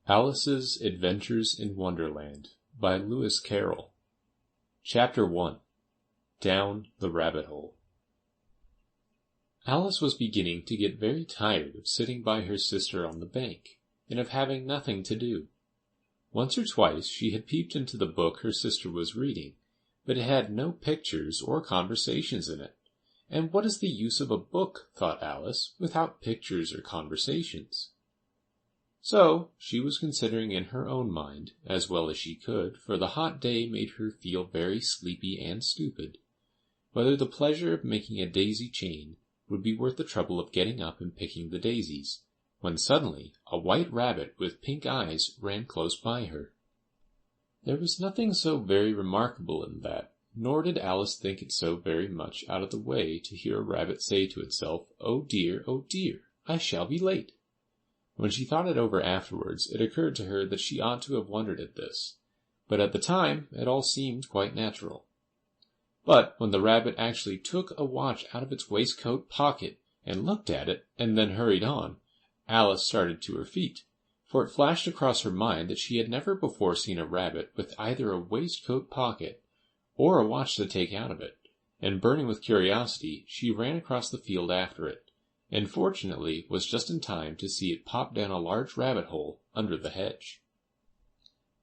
Alice's Adventures in Wonderland by Lewis Carroll. Chapter 1. Down the Rabbit Hole. Alice was beginning to get very tired of sitting by her sister on the bank, and of having nothing to do. Once or twice she had peeped into the book her sister was reading, but it had no pictures or conversations in it. And what is the use of a book, thought Alice, without pictures or conversations? So she was considering in her own mind, as well as she could, for the hot day made her feel very sleepy and stupid, whether the pleasure of making a daisy chain would be worth the trouble of getting up and picking the daisies, when suddenly a white rabbit with pink eyes ran close by her. There was nothing so very remarkable in that, nor did Alice think it so very much out of the way to hear a rabbit say to itself, oh dear, I shall be late." When she thought it over afterwards, it occurred to her that she ought to have wondered at this, but at the time it all seemed quite natural. But when the rabbit actually took a watch out of its waistcoat pocket and looked at it, and then hurried on, Alice started to her feet, for it flashed across her mind that she had never before seen a rabbit with either a waistcoat pocket or a watch to take out of it, and burning with curiosity, she ran across the field after it, and fortunately was just in time to see it pop down a large rabbit hole under the hedge.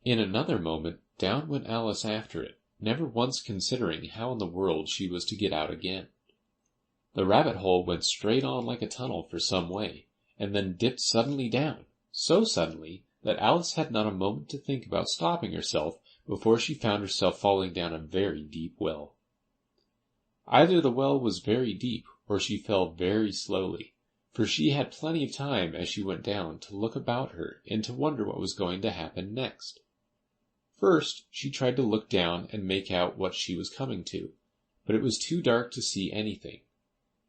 In another moment down went Alice after it, never once considering how in the world she was to get out again. The rabbit hole went straight on like a tunnel for some way, and then dipped suddenly down, so suddenly that Alice had not a moment to think about stopping herself before she found herself falling down a very deep well. Either the well was very deep, or she fell very slowly, for she had plenty of time as she went down to look about her and to wonder what was going to happen next. First, she tried to look down and make out what she was coming to, but it was too dark to see anything.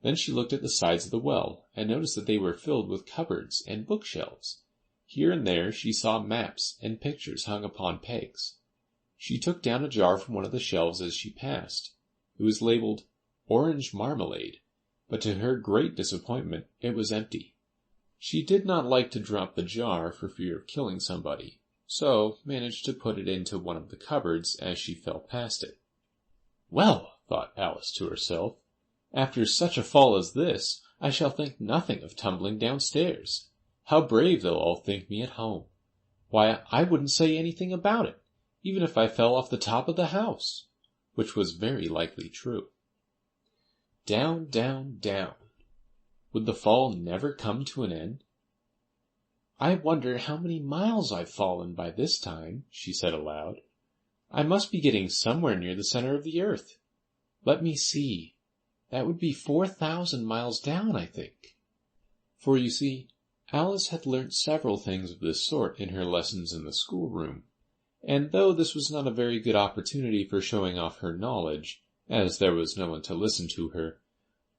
Then she looked at the sides of the well, and noticed that they were filled with cupboards and bookshelves. Here and there she saw maps and pictures hung upon pegs. She took down a jar from one of the shelves as she passed. It was labeled Orange Marmalade, but to her great disappointment it was empty. She did not like to drop the jar for fear of killing somebody, so managed to put it into one of the cupboards as she fell past it. "Well," thought Alice to herself, "after such a fall as this, I shall think nothing of tumbling downstairs. How brave they'll all think me at home! Why, I wouldn't say anything about it, even if I fell off the top of the house," which was very likely true. Down, down, down. Would the fall never come to an end? "I wonder how many miles I've fallen by this time," she said aloud. "I must be getting somewhere near the center of the earth. Let me see. That would be 4,000 miles down, I think." For you see, Alice had learnt several things of this sort in her lessons in the schoolroom, and though this was not a very good opportunity for showing off her knowledge, as there was no one to listen to her,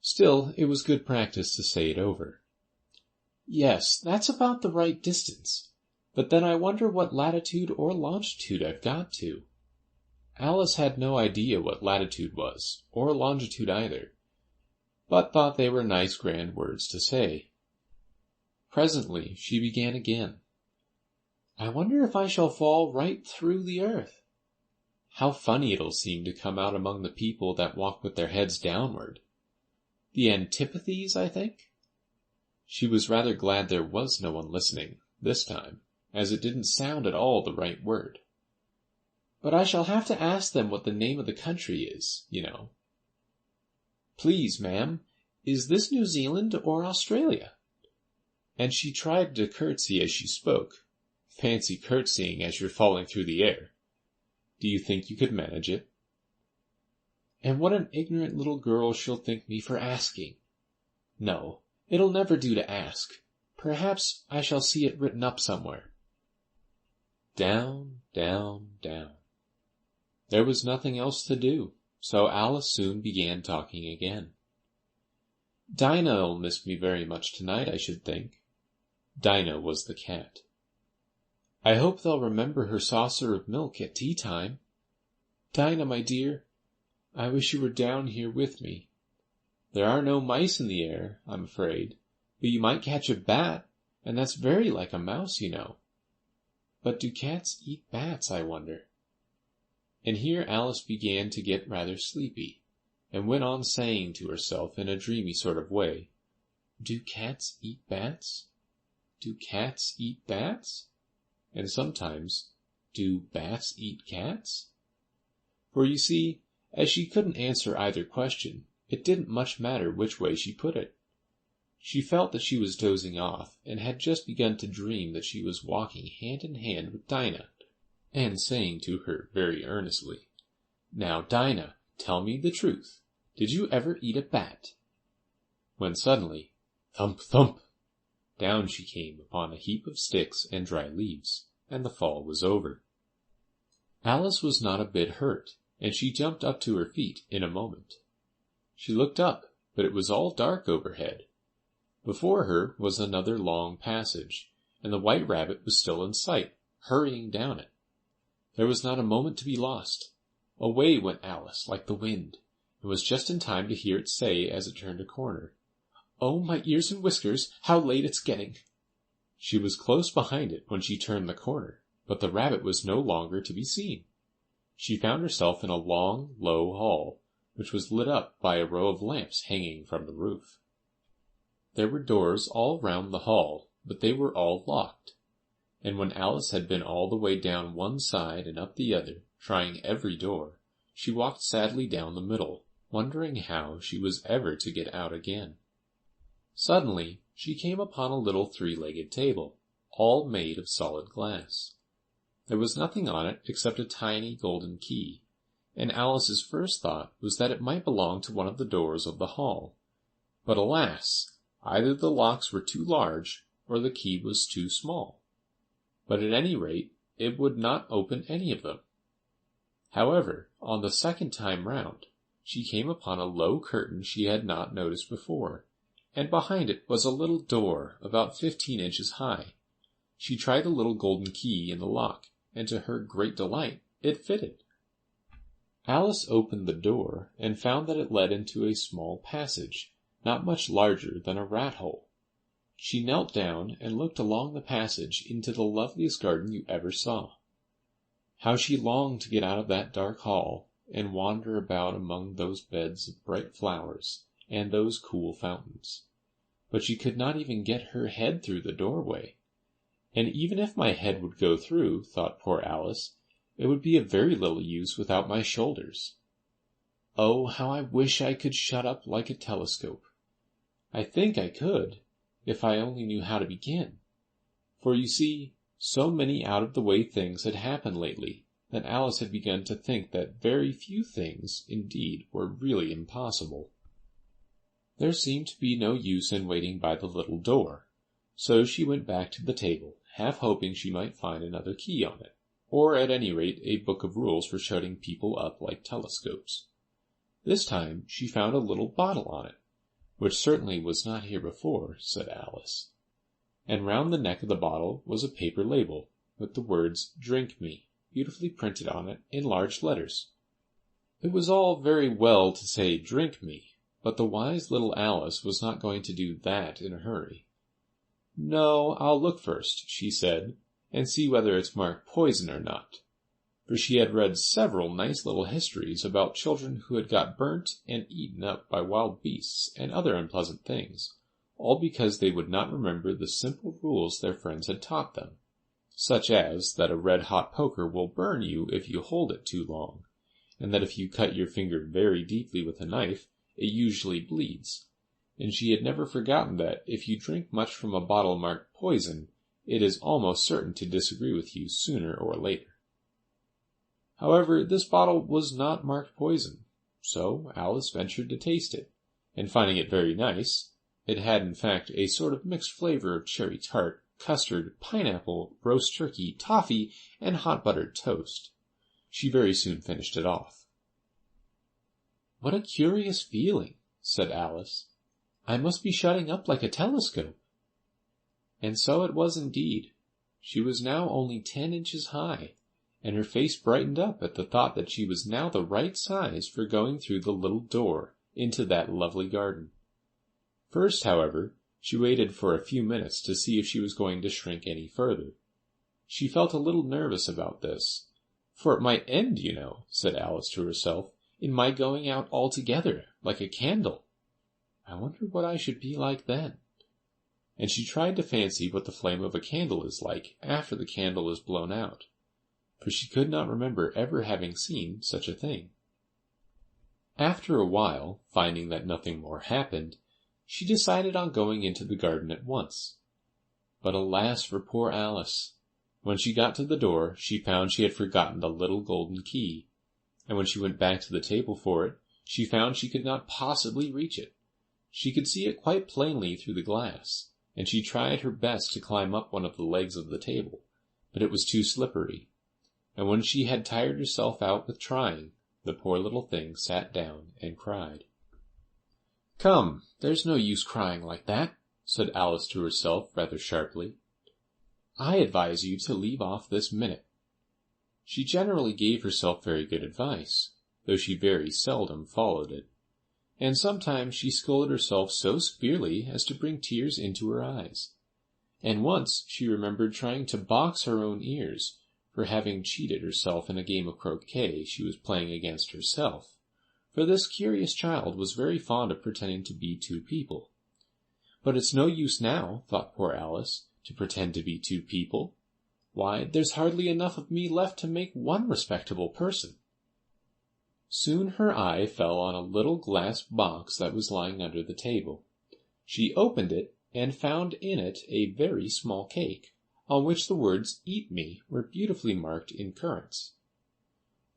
still it was good practice to say it over. "Yes, that's about the right distance, but then I wonder what latitude or longitude I've got to." Alice had no idea what latitude was, or longitude either, but thought they were nice grand words to say. Presently she began again. "I wonder if I shall fall right through the earth. How funny it'll seem to come out among the people that walk with their heads downward. The antipathies, I think." She was rather glad there was no one listening, this time, as it didn't sound at all the right word. "But I shall have to ask them what the name of the country is, you know. Please, ma'am, is this New Zealand or Australia?" And she tried to curtsy as she spoke. Fancy curtsying as you're falling through the air. Do you think you could manage it? And what an ignorant little girl she'll think me for asking. No, it'll never do to ask. Perhaps I shall see it written up somewhere. Down, down, down. There was nothing else to do, so Alice soon began talking again. "Dinah'll miss me very much tonight, I should think." Dinah was the cat. "I hope they'll remember her saucer of milk at tea time. Dinah, my dear, I wish you were down here with me. There are no mice in the air, I'm afraid, but you might catch a bat, and that's very like a mouse, you know." But do cats eat bats, I wonder? And here Alice began to get rather sleepy, and went on saying to herself in a dreamy sort of way, Do cats eat bats? Do cats eat bats? And sometimes, do bats eat cats? For you see, as she couldn't answer either question, it didn't much matter which way she put it. She felt that she was dozing off, and had just begun to dream that she was walking hand in hand with Dinah, and saying to her very earnestly, Now, Dinah, tell me the truth. Did you ever eat a bat? When suddenly, thump, thump, down she came upon a heap of sticks and dry leaves, and the fall was over. Alice was not a bit hurt, and she jumped up to her feet in a moment. She looked up, but it was all dark overhead. Before her was another long passage, and the white rabbit was still in sight, hurrying down it. There was not a moment to be lost. Away went Alice like the wind, and was just in time to hear it say as it turned a corner, Oh, my ears and whiskers, how late it's getting! She was close behind it when she turned the corner, but the rabbit was no longer to be seen. She found herself in a long, low hall, which was lit up by a row of lamps hanging from the roof. There were doors all round the hall, but they were all locked, and when Alice had been all the way down one side and up the other, trying every door, she walked sadly down the middle, wondering how she was ever to get out again. Suddenly she came upon a little three-legged table, all made of solid glass. There was nothing on it except a tiny golden key, and Alice's first thought was that it might belong to one of the doors of the hall. But alas! Either the locks were too large, or the key was too small. But at any rate, it would not open any of them. However, on the second time round, she came upon a low curtain she had not noticed before, and behind it was a little door about 15 inches high. She tried the little golden key in the lock, and to her great delight, it fitted. Alice opened the door, and found that it led into a small passage, not much larger than a rat-hole. She knelt down and looked along the passage into the loveliest garden you ever saw. How she longed to get out of that dark hall, and wander about among those beds of bright flowers, and those cool fountains. But she could not even get her head through the doorway. And even if my head would go through, thought poor Alice, it would be of very little use without my shoulders. Oh, how I wish I could shut up like a telescope! I think I could, if I only knew how to begin. For you see, so many out-of-the-way things had happened lately, that Alice had begun to think that very few things, indeed, were really impossible. There seemed to be no use in waiting by the little door, so she went back to the table, half hoping she might find another key on it, or at any rate a book of rules for shutting people up like telescopes. This time she found a little bottle on it, which certainly was not here before, said Alice. And round the neck of the bottle was a paper label, with the words Drink Me beautifully printed on it in large letters. It was all very well to say Drink Me, but the wise little Alice was not going to do that in a hurry. No, I'll look first, she said, and see whether it's marked poison or not. For she had read several nice little histories about children who had got burnt and eaten up by wild beasts and other unpleasant things, all because they would not remember the simple rules their friends had taught them, such as that a red-hot poker will burn you if you hold it too long, and that if you cut your finger very deeply with a knife, it usually bleeds, and she had never forgotten that if you drink much from a bottle marked poison, it is almost certain to disagree with you sooner or later. However, this bottle was not marked poison, so Alice ventured to taste it, and finding it very nice, it had in fact a sort of mixed flavor of cherry tart, custard, pineapple, roast turkey, toffee, and hot buttered toast. She very soon finished it off. What a curious feeling, said Alice. I must be shutting up like a telescope. And so it was indeed. She was now only 10 inches high, and her face brightened up at the thought that she was now the right size for going through the little door into that lovely garden. First, however, she waited for a few minutes to see if she was going to shrink any further. She felt a little nervous about this. "For it might end, you know," said Alice to herself, "in my going out altogether, like a candle. I wonder what I should be like then." And she tried to fancy what the flame of a candle is like after the candle is blown out, for she could not remember ever having seen such a thing. After a while, finding that nothing more happened, she decided on going into the garden at once. But alas for poor Alice! When she got to the door, she found she had forgotten the little golden key, and when she went back to the table for it, she found she could not possibly reach it. She could see it quite plainly through the glass, and she tried her best to climb up one of the legs of the table, but it was too slippery, and when she had tired herself out with trying, the poor little thing sat down and cried. "Come, there's no use crying like that," said Alice to herself rather sharply. "I advise you to leave off this minute." She generally gave herself very good advice, though she very seldom followed it, and sometimes she scolded herself so severely as to bring tears into her eyes, and once she remembered trying to box her own ears for having cheated herself in a game of croquet she was playing against herself, for this curious child was very fond of pretending to be two people. "But it's no use now," thought poor Alice, "to pretend to be two people. Why, there's hardly enough of me left to make one respectable person." Soon her eye fell on a little glass box that was lying under the table. She opened it, and found in it a very small cake, on which the words "Eat me" were beautifully marked in currants.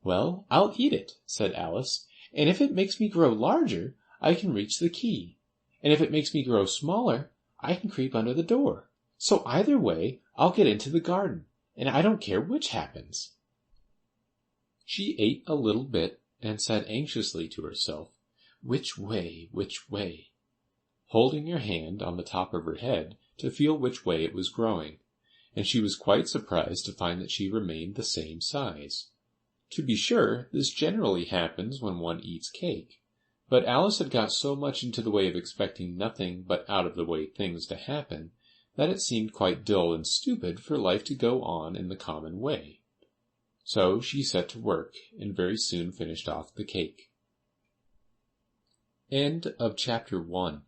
"Well, I'll eat it," said Alice, "and if it makes me grow larger, I can reach the key, and if it makes me grow smaller, I can creep under the door. So either way, I'll get into the garden, and I don't care which happens." She ate a little bit, and said anxiously to herself, "Which way, which way?" holding her hand on the top of her head to feel which way it was growing, and she was quite surprised to find that she remained the same size. To be sure, this generally happens when one eats cake, but Alice had got so much into the way of expecting nothing but out-of-the-way things to happen, that it seemed quite dull and stupid for life to go on in the common way. So she set to work, and very soon finished off the cake. End of chapter 1.